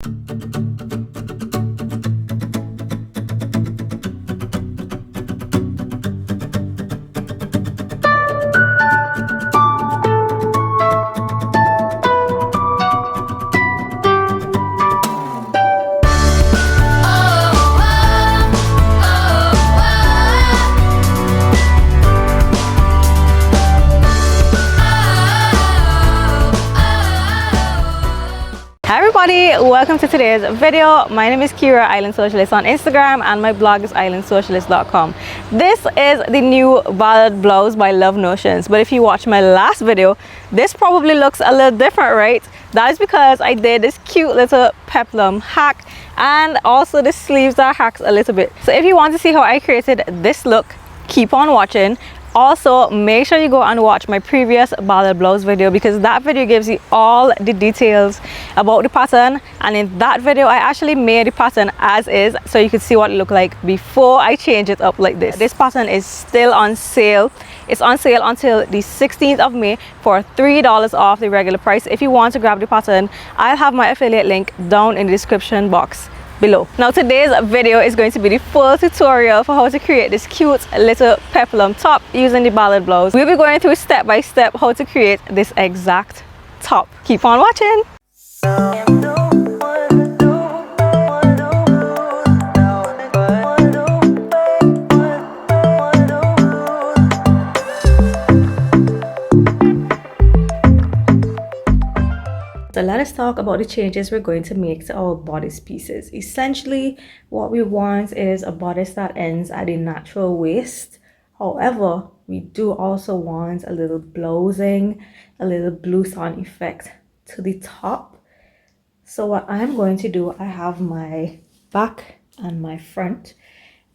Hi everybody, welcome to today's video. My name is Kira, Island Socialist on Instagram, and my blog is islandsocialist.com. This is the new Ballad Blouse by Love Notions, but if you watch my last video, this probably looks a little different, right? That is because I did this cute little peplum hack, and also the sleeves are hacked a little bit. So if you want to see how I created this look, keep on watching. Also, make sure you go and watch my previous Ballad Blouse video, because that video gives you all the details about the pattern, and in that video I actually made the pattern as is, so you can see what it looked like before I change it up like this. This pattern is still on sale. It's on sale until the 16th of May for $3 off the regular price. If you want to grab the pattern, I'll have my affiliate link down in the description box below. Now today's video is going to be the full tutorial for how to create this cute little peplum top using the Ballad Blouse. We'll be going through step by step how to create this exact top. Keep on watching. So let us talk about the changes we're going to make to our bodice pieces. Essentially, what we want is a bodice that ends at a natural waist. However, we do also want a little blousing, a little blouson effect to the top. So what I'm going to do, I have my back and my front.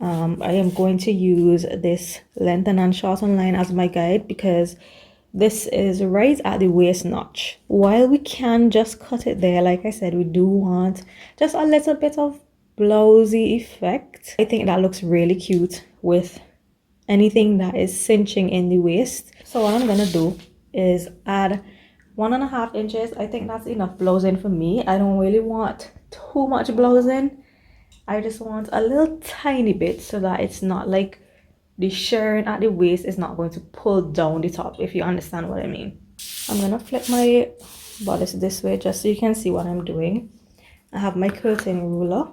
I am going to use this lengthen and shorten line as my guide, because this is right at the waist notch. While we can just cut it there, like I said, we do want just a little bit of blousy effect. I think that looks really cute with anything that is cinching in the waist. So what I'm gonna do is add 1.5 inches. I think that's enough blousing for me. I don't really want too much blousing. I just want a little tiny bit, so that it's not like the shirring at the waist is not going to pull down the top, if you understand what I mean. I'm gonna flip my bodice this way just so you can see what I'm doing. I have my curtain ruler.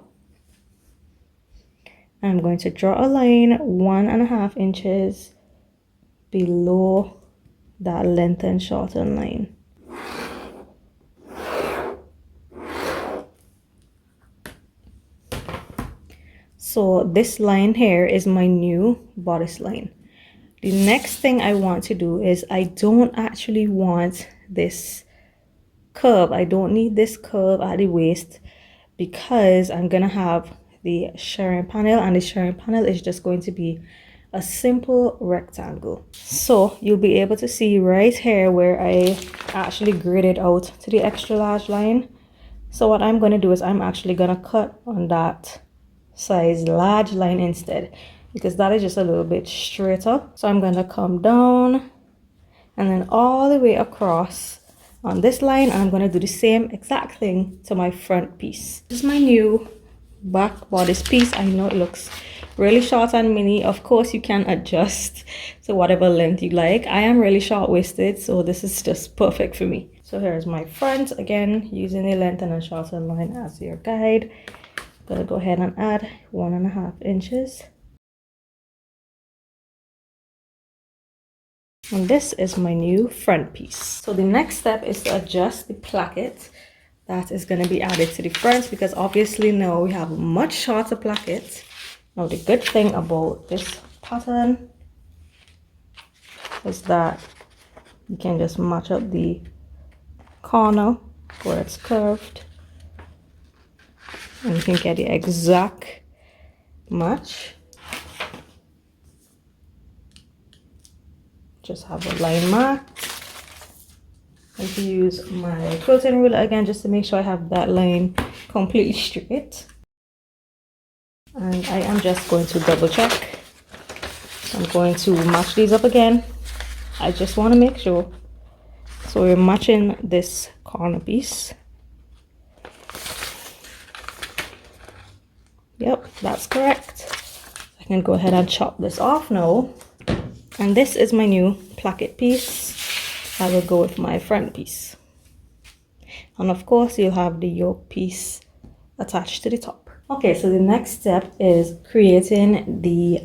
I'm going to draw a line 1.5 inches below that length and shorten line. So this line here is my new bodice line. The next thing I want to do is, I don't actually want this curve. I don't need this curve at the waist, because I'm gonna have the shirring panel, and the shirring panel is just going to be a simple rectangle. So you'll be able to see right here where I actually gridded out to the extra large line. So what I'm going to do is, I'm actually going to cut on that size large line instead, because that is just a little bit straighter. So I'm going to come down and then all the way across on this line, and I'm going to do the same exact thing to my front piece. This is my new back bodice piece. I know it looks really short and mini. Of course, you can adjust to whatever length you like. I am really short-waisted, so this is just perfect for me. So here's my front, again using the lengthen and shorten line as your guide. I'm gonna go ahead and add 1.5 inches. And this is my new front piece. So the next step is to adjust the placket that is going to be added to the front, because obviously now we have a much shorter placket. Now the good thing about this pattern is that you can just match up the corner where it's curved, and you can get the exact match. Just have a line mark. I can use my quilting ruler again just to make sure I have that line completely straight. And I am just going to double check. I'm going to match these up again. I just want to make sure. So we're matching this corner piece. Yep, that's correct. I can go ahead and chop this off now. And this is my new placket piece. I will go with my front piece. And of course, you'll have the yoke piece attached to the top. Okay, so the next step is creating the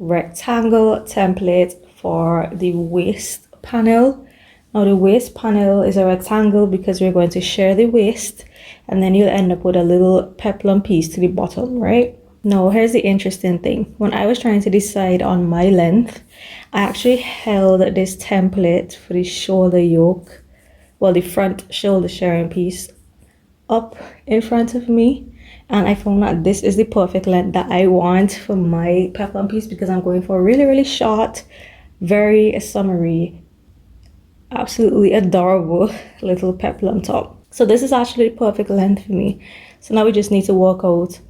rectangle template for the waist panel. Now the waist panel is a rectangle because we're going to share the waist, and then you'll end up with a little peplum piece to the bottom, right? Now here's the interesting thing. When I was trying to decide on my length, I actually held this template for the shoulder yoke, well, the front shoulder sharing piece, up in front of me, and I found that this is the perfect length that I want for my peplum piece, because I'm going for a really short, very summery, absolutely adorable little peplum top. So this is actually the perfect length for me. So now we just need to work out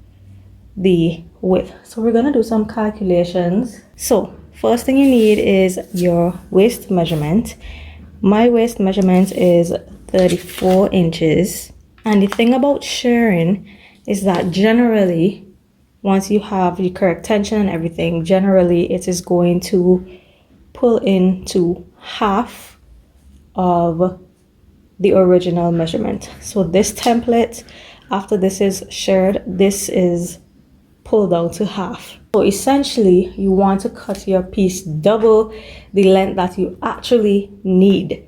the width. So we're gonna do some calculations. So first thing you need is your waist measurement. My waist measurement is 34 inches. And the thing about shirring is that generally, once you have the correct tension and everything, generally it is going to pull into half of the original measurement. So this template, after this is shirred, this is pulled down to half. So essentially, you want to cut your piece double the length that you actually need,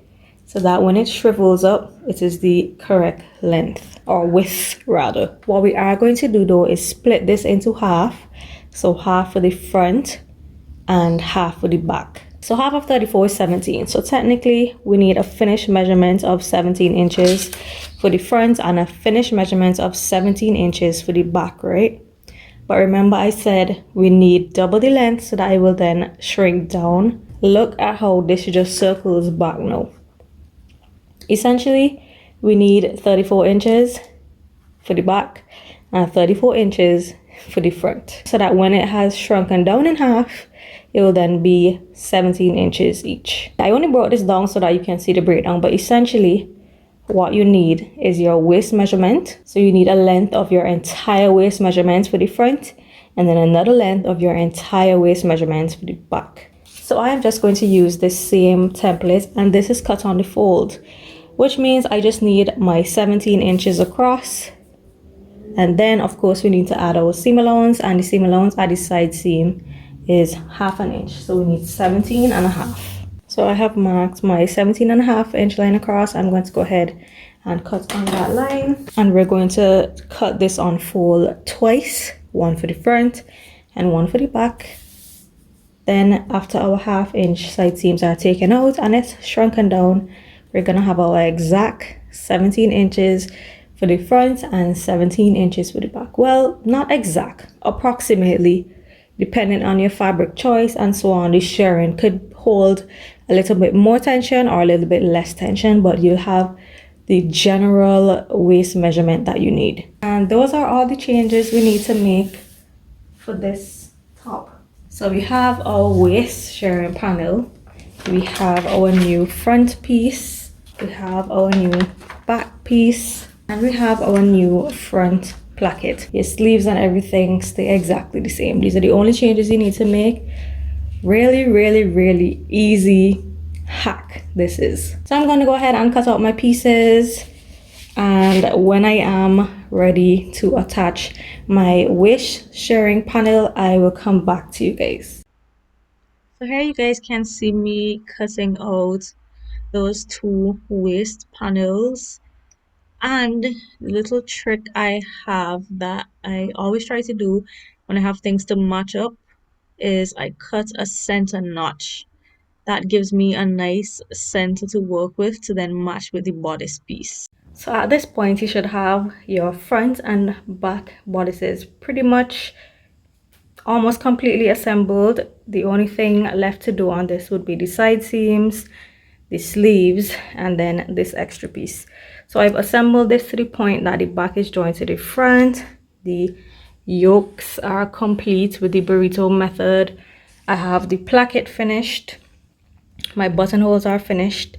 so that when it shrivels up, it is the correct length, or width rather. What we are going to do though is split this into half. So half for the front and half for the back. So half of 34 is 17. So technically we need a finished measurement of 17 inches for the front and a finished measurement of 17 inches for the back, right? But remember I said we need double the length, so that I will then shrink down. Look at how this just circles back now. Essentially, we need 34 inches for the back and 34 inches for the front, so that when it has shrunken down in half, it will then be 17 inches each. I only brought this down so that you can see the breakdown, but essentially what you need is your waist measurement. So you need a length of your entire waist measurement for the front, and then another length of your entire waist measurement for the back. So I am just going to use this same template, and this is cut on the fold, which means I just need my 17 inches across. And then of course we need to add our seam allowance, and the seam allowance at the side seam is ½ inch. So we need 17.5. So I have marked my 17.5 inch line across. I'm going to go ahead and cut on that line, and we're going to cut this on fold twice, one for the front and one for the back. Then after our ½ inch side seams are taken out and it's shrunken down, we're gonna have our exact 17 inches for the front and 17 inches for the back. Well, not exact, approximately, depending on your fabric choice and so on. The shirring could hold a little bit more tension or a little bit less tension, but you'll have the general waist measurement that you need. And those are all the changes we need to make for this top. So we have our waist shirring panel, we have our new front piece, we have our new back piece, and we have our new front placket. Your sleeves and everything stay exactly the same. These are the only changes you need to make. Really easy hack this is. So I'm going to go ahead and cut out my pieces, and when I am ready to attach my waist shirring panel, I will come back to you guys. So here you guys can see me cutting out those two waist panels. And the little trick I have that I always try to do when I have things to match up is I cut a center notch. That gives me a nice center to work with to then match with the bodice piece. So at this point you should have your front and back bodices pretty much almost completely assembled. The only thing left to do on this would be the side seams, the sleeves, and then this extra piece. So I've assembled this to the point that the back is joined to the front. The yokes are complete with the burrito method. I have the placket finished. My buttonholes are finished.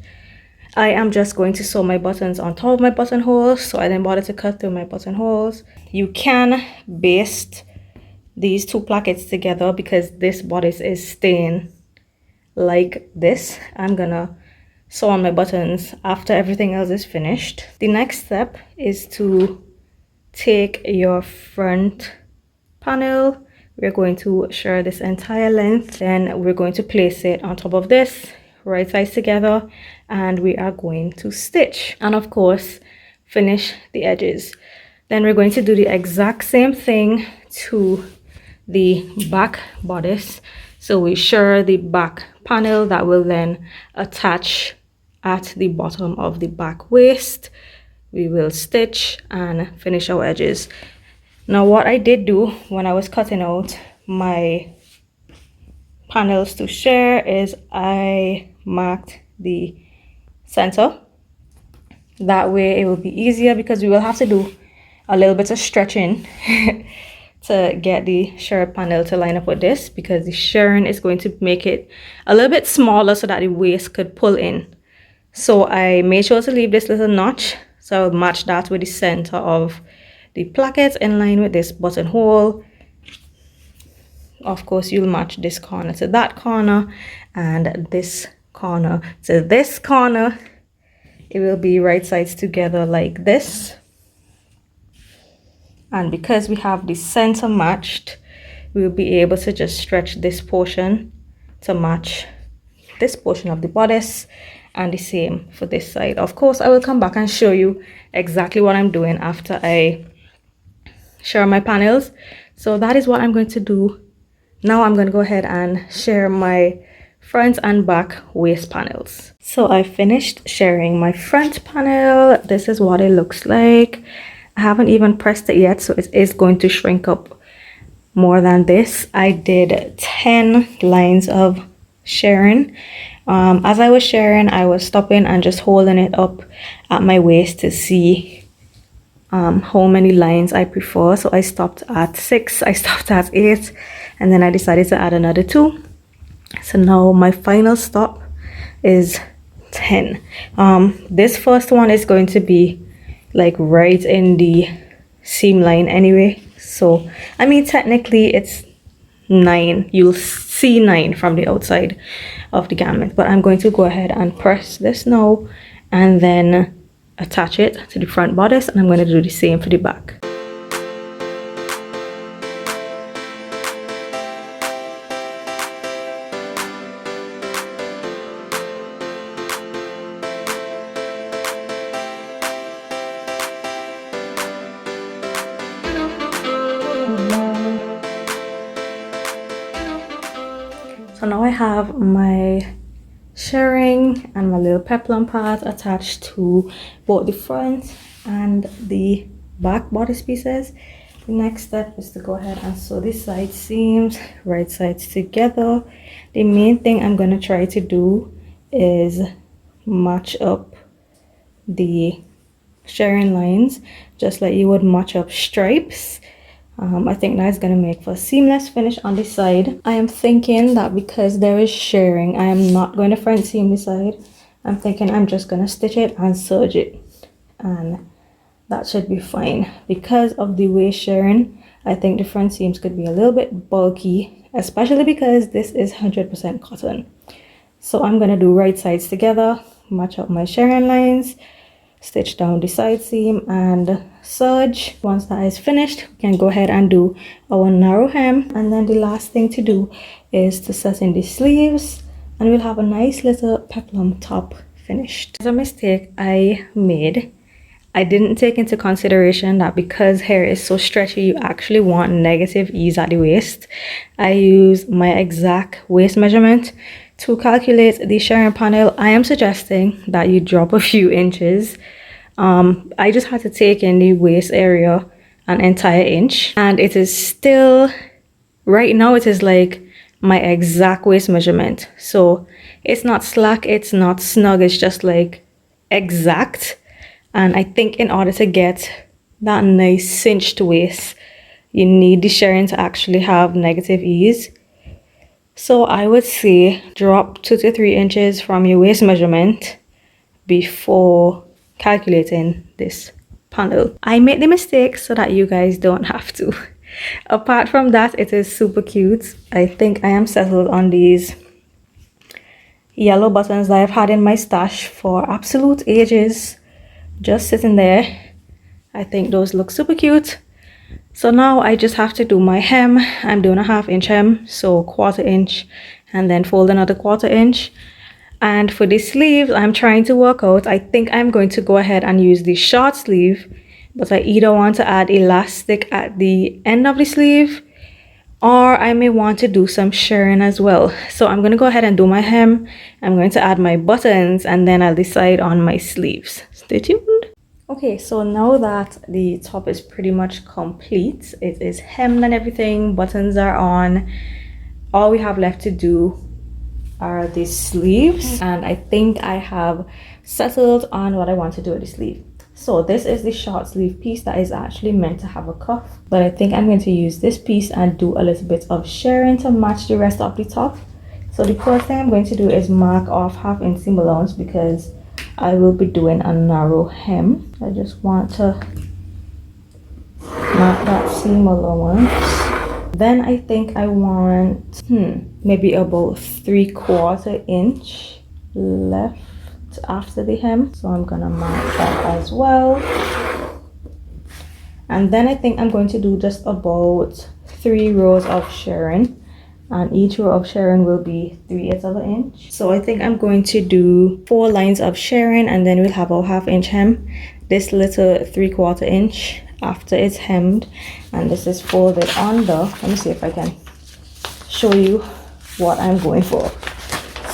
I am just going to sew my buttons on top of my buttonholes, so I didn't bother to cut through my buttonholes. You can baste these two plackets together because this bodice is staying like this. I'm gonna sew on my buttons after everything else is finished. The next step is to take your front panel. We're going to shirr this entire length, then we're going to place it on top of this, right sides together, and we are going to stitch and of course finish the edges. Then we're going to do the exact same thing to the back bodice. So we shirr the back panel that will then attach at the bottom of the back waist. We will stitch and finish our edges. Now what I did do when I was cutting out my panels to shirr is I marked the center. That way it will be easier because we will have to do a little bit of stretching to get the shirred panel to line up with this, because the shirring is going to make it a little bit smaller so that the waist could pull in. So I made sure to leave this little notch, so I'll match that with the center of the placket in line with this buttonhole. Of course, you'll match this corner to that corner and this corner to this corner. It will be right sides together like this. And because we have the center matched, we'll be able to just stretch this portion to match this portion of the bodice, and the same for this side. Of course, I will come back and show you exactly what I'm doing after I shirr my panels. So that is what I'm going to do. Now I'm going to go ahead and shirr my front and back waist panels. So I finished shirring my front panel. This is what it looks like. I haven't even pressed it yet, so it is going to shrink up more than this. I did 10 lines of shirring. As I was shirring, I was stopping and just holding it up at my waist to see how many lines I prefer. So I stopped at 6, I stopped at 8, and then I decided to add another 2. So now my final stop is 10. This first one is going to be like right in the seam line anyway. So I mean, technically it's 9. You'll see 9 from the outside of the garment, but I'm going to go ahead and press this now and then attach it to the front bodice, and I'm going to do the same for the back. So now I have my shirring and my little peplum part attached to both the front and the back bodice pieces. The next step is to go ahead and sew the side seams, right sides together. The main thing I'm going to try to do is match up the shirring lines just like you would match up stripes. I think that's going to make for a seamless finish on the side. I am thinking that because there is shirring, I am not going to front seam the side. I'm thinking I'm just going to stitch it and serge it, and that should be fine. Because of the way shirring, I think the front seams could be a little bit bulky, especially because this is 100% cotton. So I'm going to do right sides together, match up my shirring lines, stitch down the side seam and serge. Once that is finished, we can go ahead and do our narrow hem, and then the last thing to do is to set in the sleeves, and we'll have a nice little peplum top finished. As a mistake I made, I didn't take into consideration that because hair is so stretchy, you actually want negative ease at the waist. I use my exact waist measurement to calculate the shirring panel. I am suggesting that you drop a few inches. I just had to take in the waist area an entire inch, and it is still, right now it is like my exact waist measurement. So it's not slack, it's not snug, it's just like exact. And I think in order to get that nice cinched waist, you need the shirring to actually have negative ease. So I would say drop 2 to 3 inches from your waist measurement before calculating this panel. I made the mistake so that you guys don't have to. Apart from that, it is super cute. I think I am settled on these yellow buttons that I've had in my stash for absolute ages, just sitting there. I think those look super cute. So now I just have to do my hem. I'm doing a 1/2 inch hem, so 1/4 inch, and then fold another 1/4 inch. And for the sleeves, I'm trying to work out. I think I'm going to go ahead and use the short sleeve, but I either want to add elastic at the end of the sleeve, or I may want to do some shirring as well. So I'm going to go ahead and do my hem. I'm going to add my buttons, and then I'll decide on my sleeves. Stay tuned. Okay, so now that the top is pretty much complete, it is hemmed and everything, buttons are on, all we have left to do are the sleeves, and I think I have settled on what I want to do with the sleeve. So this is the short sleeve piece that is actually meant to have a cuff, but I think I'm going to use this piece and do a little bit of shirring to match the rest of the top. So the first thing I'm going to do is mark off 1/2 inch seam allowance because I will be doing a narrow hem. I just want to mark that seam allowance. Then I think I want maybe about 3/4 inch left after the hem, so I'm gonna mark that as well. And then I think I'm going to do just about 3 rows of shirring, and each row of shirring will be 3/8 of an inch. So I think I'm going to do 4 lines of shirring, and then we'll have our 1/2 inch hem, this little 3/4 inch after it's hemmed, and this is folded under. Let me see if I can show you what I'm going for.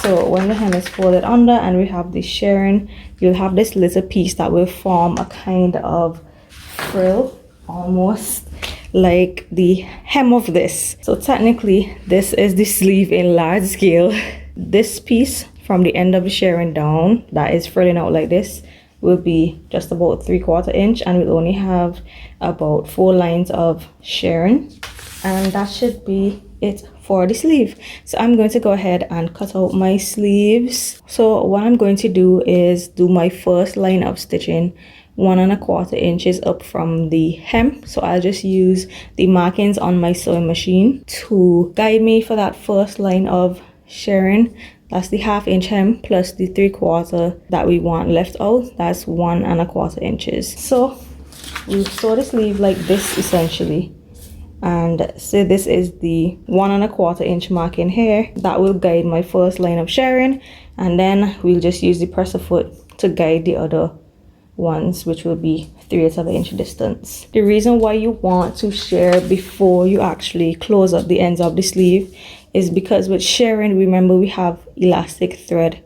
So when the hem is folded under and we have the shirring, you'll have this little piece that will form a kind of frill, almost like the hem of this. So technically this is the sleeve in large scale. This piece from the end of the shirring down that is frilling out like this will be just about 3/4 inch, and we'll only have about 4 lines of shirring, and that should be it for the sleeve. So I'm going to go ahead and cut out my sleeves. So what I'm going to do is do my first line of stitching 1 1/4 inches up from the hem. So I'll just use the markings on my sewing machine to guide me for that first line of shirring. That's the 1/2 inch hem plus the 3/4 that we want left out. That's 1 1/4 inches. So we sew the sleeve like this essentially, and so this is the 1 1/4 inch marking here that will guide my first line of shirring, and then we'll just use the presser foot to guide the other ones, which will be 3/8 of an inch distance. The reason why you want to shirr before you actually close up the ends of the sleeve is because with shirring, remember, we have elastic thread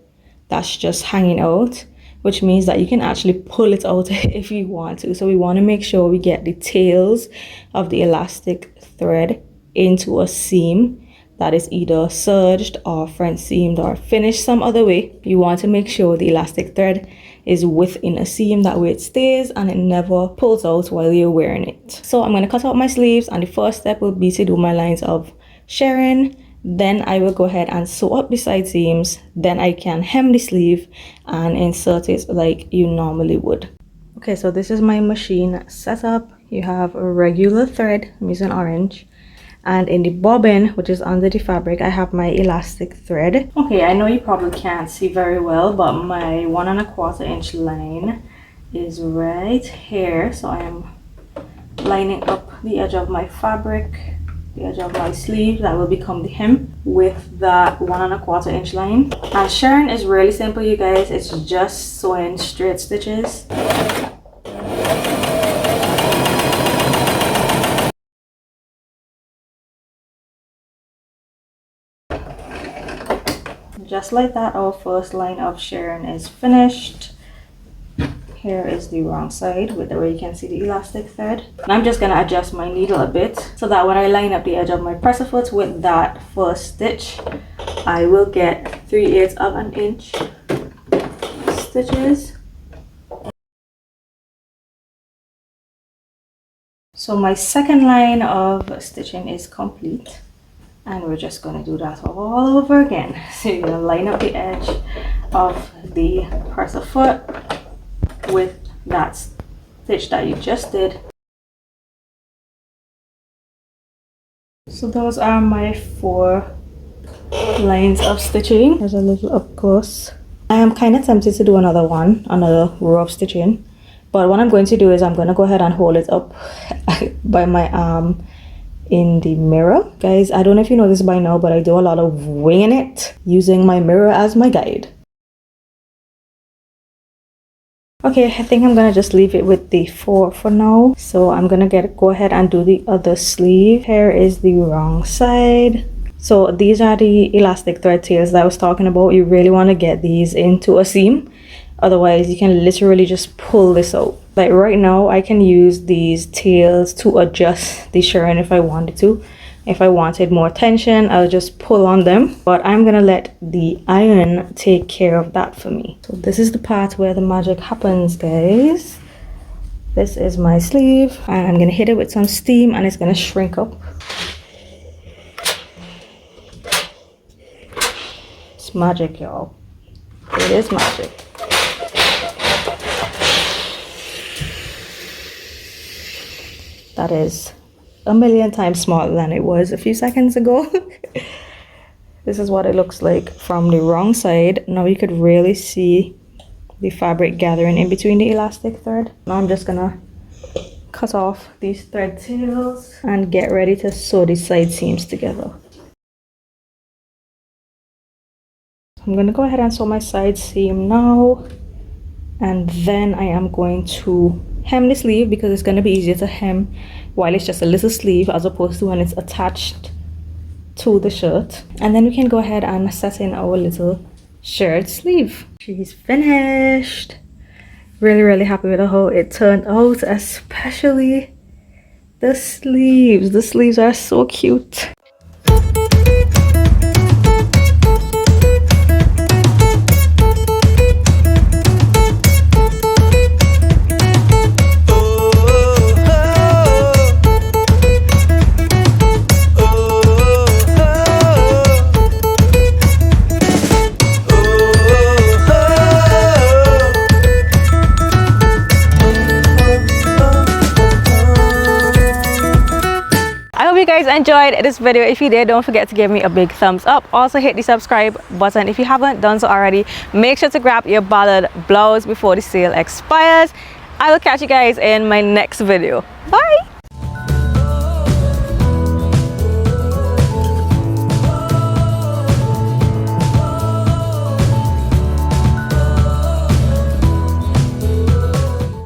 that's just hanging out, which means that you can actually pull it out if you want to. So we want to make sure we get the tails of the elastic thread into a seam that is either serged or front seamed or finished some other way. You want to make sure the elastic thread is within a seam, that way it stays and it never pulls out while you're wearing it. So I'm going to cut out my sleeves, and the first step will be to do my lines of shirring. Then I will go ahead and sew up the side seams. Then I can hem the sleeve and insert it like you normally would. Okay, so this is my machine setup. You have a regular thread, I'm using orange, and in the bobbin, which is under the fabric, I have my elastic thread. Okay, I know you probably can't see very well, but my 1 1/4 inch line is right here. So I am lining up the edge of my fabric, the edge of my sleeve that will become the hem, with that 1 1/4 inch line. And shirring is really simple, you guys. It's just sewing straight stitches. Just like that, our first line of shirring is finished. Here is the wrong side with the way you can see the elastic thread. And I'm just going to adjust my needle a bit so that when I line up the edge of my presser foot with that first stitch, I will get 3/8 of an inch stitches. So my second line of stitching is complete, and we're just going to do that all over again. So you're going to line up the edge of the presser foot with that stitch that you just did. So those are my 4 lines of stitching. There's a little up close. I am kind of tempted to do another row of stitching, but what I'm going to do is I'm going to go ahead and hold it up by my arm in the mirror. Guys, I don't know if you know this by now, but I do a lot of winging it using my mirror as my guide. Okay, I think I'm gonna just leave it with the 4 for now. So I'm gonna go ahead and do the other sleeve. Here is the wrong side. So these are the elastic thread tails that I was talking about. You really want to get these into a seam, otherwise you can literally just pull this out. Like right now I can use these tails to adjust the shirring if I wanted to. If I wanted more tension, I'll just pull on them, but I'm gonna let the iron take care of that for me. So this is the part where the magic happens, guys. This is my sleeve, and I'm gonna hit it with some steam and it's gonna shrink up. It's magic, y'all. It is magic. That is a million times smaller than it was a few seconds ago. This is what it looks like from the wrong side. Now you could really see the fabric gathering in between the elastic thread. Now I'm just gonna cut off these thread tails and get ready to sew the side seams together. I'm gonna go ahead and sew my side seam now, and then I am going to hem the sleeve because it's going to be easier to hem while it's just a little sleeve as opposed to when it's attached to the shirt. And then we can go ahead and set in our little shirred sleeve. She's finished. Really happy with how it turned out, especially the sleeves. The sleeves are so cute. You guys enjoyed this video. If you did, don't forget to give me a big thumbs up. Also hit the subscribe button if you haven't done so already. Make sure to grab your Ballad blouse before the sale expires. I will catch you guys in my next video. Bye.